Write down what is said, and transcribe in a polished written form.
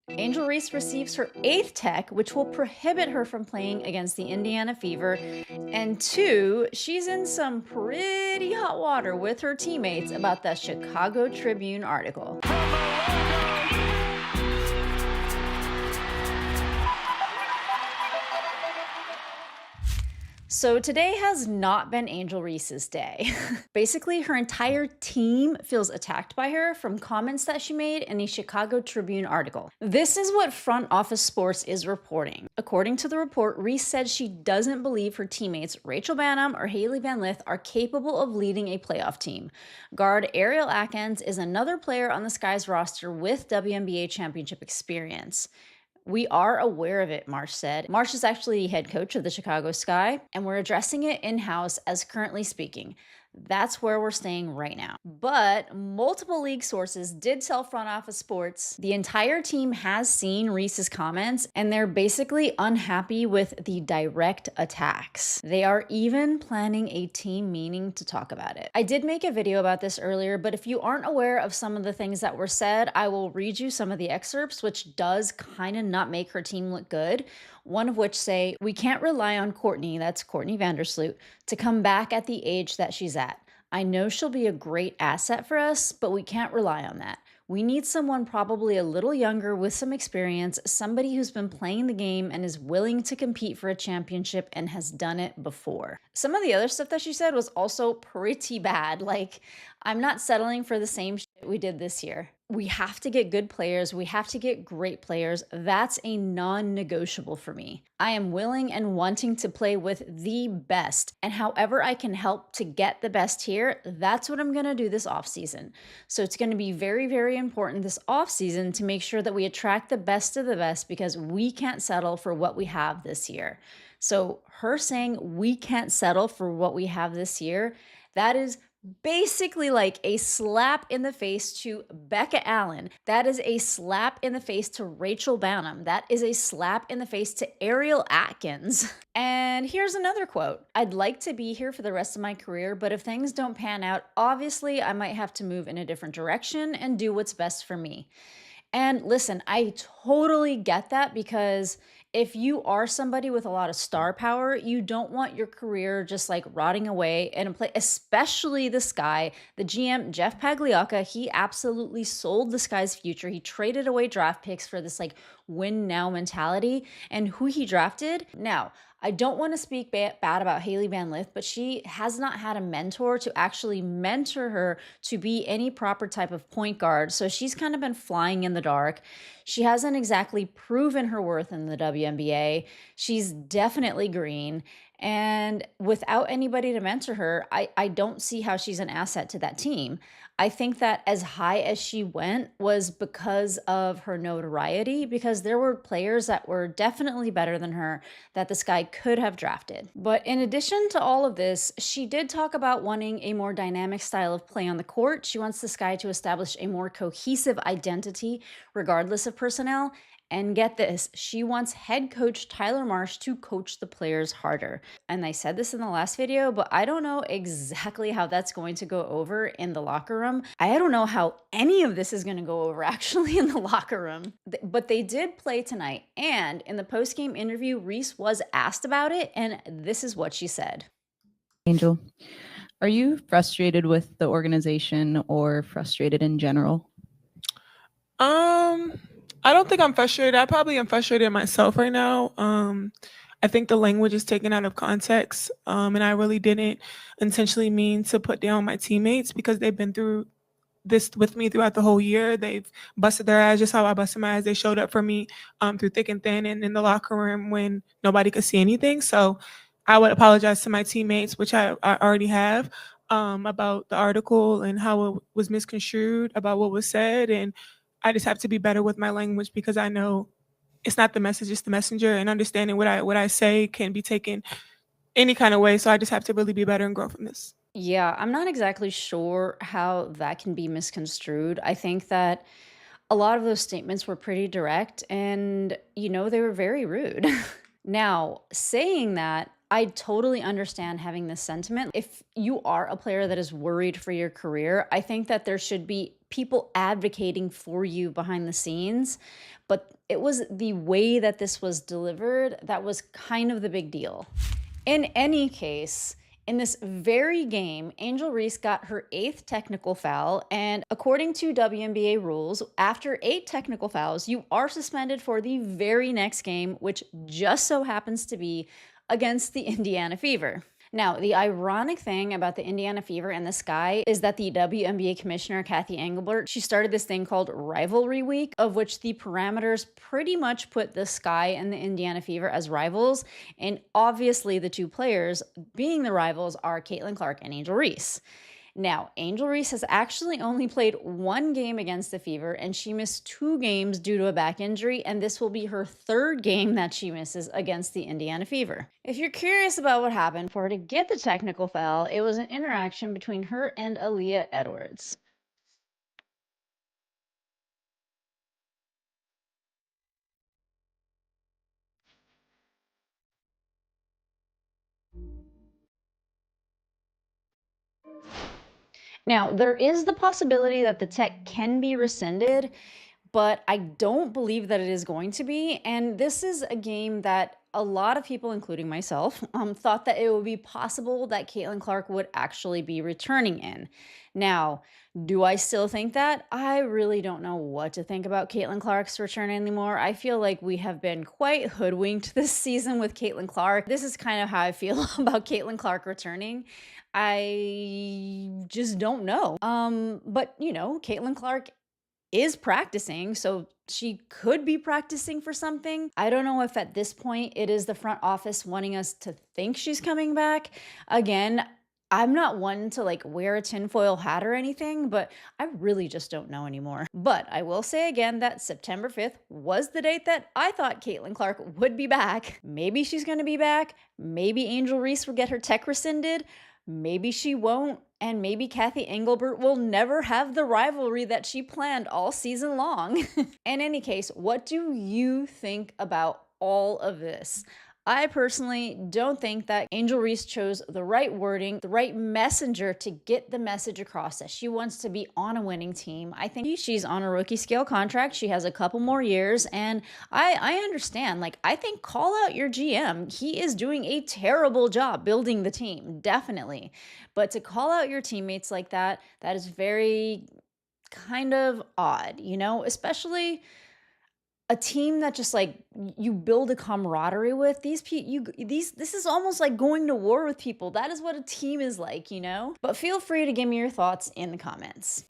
Angel Reese receives her 8th tech, which will prohibit her from playing against the Indiana Fever. And 2, she's in some pretty hot water with her teammates about the Chicago Tribune article. So today has not been Angel Reese's day. Basically, her entire team feels attacked by her from comments that she made in a Chicago Tribune article. This is what Front Office Sports is reporting. According to the report, Reese said she doesn't believe her teammates Rachel Bannum or Haley Van Lith are capable of leading a playoff team. Guard Ariel Atkins is another player on the Sky's roster with WNBA championship experience. We are aware of it, Marsh said. Marsh is actually head coach of the Chicago Sky, and we're addressing it in-house as currently speaking. That's where we're staying right now. But multiple league sources did tell Front Office Sports the entire team has seen Reese's comments, and they're basically unhappy with the direct attacks. They are even planning a team meeting to talk about it. I did make a video about this earlier, but if you aren't aware of some of the things that were said, I will read you some of the excerpts, which does kind of not make her team look good. One of which say, "We can't rely on Courtney," that's Courtney Vandersloot, "to come back at the age that she's at. I know she'll be a great asset for us, but we can't rely on that. We need someone probably a little younger with some experience, somebody who's been playing the game and is willing to compete for a championship and has done it before." Some of the other stuff that she said was also pretty bad. Like, I'm not settling for the same shit we did this year. We have to get good players. We have to get great players. That's a non-negotiable for me. I am willing and wanting to play with the best. And however I can help to get the best here, that's what I'm going to do this offseason. So it's going to be very, very important this offseason to make sure that we attract the best of the best, because we can't settle for what we have this year. So her saying we can't settle for what we have this year, that is basically like a slap in the face to Becca Allen. That is a slap in the face to Rachel Bannum. That is a slap in the face to Ariel Atkins. And here's another quote. "I'd like to be here for the rest of my career, but if things don't pan out, obviously I might have to move in a different direction and do what's best for me." And listen, I totally get that, because if you are somebody with a lot of star power, you don't want your career just like rotting away in a place, especially the Sky. The GM, Jeff Pagliocca, he absolutely sold the Sky's future. He traded away draft picks for this like win now mentality. And who he drafted? Now, I don't want to speak bad about Haley Van Lith, but she has not had a mentor to actually mentor her to be any proper type of point guard. So she's kind of been flying in the dark. She hasn't exactly proven her worth in the WNBA. She's definitely green. And without anybody to mentor her, I don't see how she's an asset to that team. I think that as high as she went was because of her notoriety, because there were players that were definitely better than her that the Sky could have drafted. But in addition to all of this, she did talk about wanting a more dynamic style of play on the court. She wants the Sky to establish a more cohesive identity regardless of personnel. And get this, she wants head coach Tyler Marsh to coach the players harder. And I said this in the last video, but I don't know exactly how that's going to go over in the locker room. I don't know how any of this is going to go over actually in the locker room. But they did play tonight. And in the post-game interview, Reese was asked about it, and this is what she said. Angel, are you frustrated with the organization or frustrated in general? I don't think I'm frustrated. I probably am frustrated myself right now. I think the language is taken out of context, and I really didn't intentionally mean to put down my teammates, because they've been through this with me throughout the whole year. They've busted their ass just how I busted my ass. They showed up for me through thick and thin and in the locker room when nobody could see anything. So I would apologize to my teammates, which I already have, about the article and how it was misconstrued, about what was said. And I just have to be better with my language, because I know it's not the message, it's the messenger, and understanding what I say can be taken any kind of way. So I just have to really be better and grow from this. Yeah, I'm not exactly sure how that can be misconstrued. I think that a lot of those statements were pretty direct and, they were very rude. Now, saying that, I totally understand having this sentiment. If you are a player that is worried for your career, I think that there should be people advocating for you behind the scenes. But it was the way that this was delivered that was kind of the big deal. In any case, in this very game, Angel Reese got her 8th technical foul, and according to WNBA rules, after 8 technical fouls, you are suspended for the very next game, which just so happens to be against the Indiana Fever. Now, the ironic thing about the Indiana Fever and the Sky is that the WNBA commissioner, Kathy Engelbert, she started this thing called Rivalry Week, of which the parameters pretty much put the Sky and the Indiana Fever as rivals. And obviously, the two players being the rivals are Caitlin Clark and Angel Reese. Now, Angel Reese has actually only played 1 game against the Fever, and she missed 2 games due to a back injury, and this will be her 3rd game that she misses against the Indiana Fever. If you're curious about what happened for her to get the technical foul, it was an interaction between her and Aaliyah Edwards. Now, there is the possibility that the tech can be rescinded, but I don't believe that it is going to be. And this is a game that a lot of people, including myself, thought that it would be possible that Caitlin Clark would actually be returning in. Now, do I still think that? I really don't know what to think about Caitlin Clark's return anymore. I feel like we have been quite hoodwinked this season with Caitlin Clark. This is kind of how I feel about Caitlin Clark returning. I just don't know. But Caitlin Clark is practicing, so she could be practicing for something. I don't know if at this point it is the front office wanting us to think she's coming back. Again, I'm not one to wear a tinfoil hat or anything, but I really just don't know anymore. But I will say again that September 5th was the date that I thought Caitlin Clark would be back. Maybe she's going to be back. Maybe Angel Reese will get her tech rescinded. Maybe she won't, and maybe Kathy Engelbert will never have the rivalry that she planned all season long. In any case, what do you think about all of this? I personally don't think that Angel Reese chose the right wording, the right messenger to get the message across that she wants to be on a winning team. I think she's on a rookie scale contract. She has a couple more years, and I understand. I think call out your GM. He is doing a terrible job building the team, definitely. But to call out your teammates like that is very kind of odd, especially a team that just you build a camaraderie with. This is almost like going to war with people. That is what a team is like. But feel free to give me your thoughts in the comments.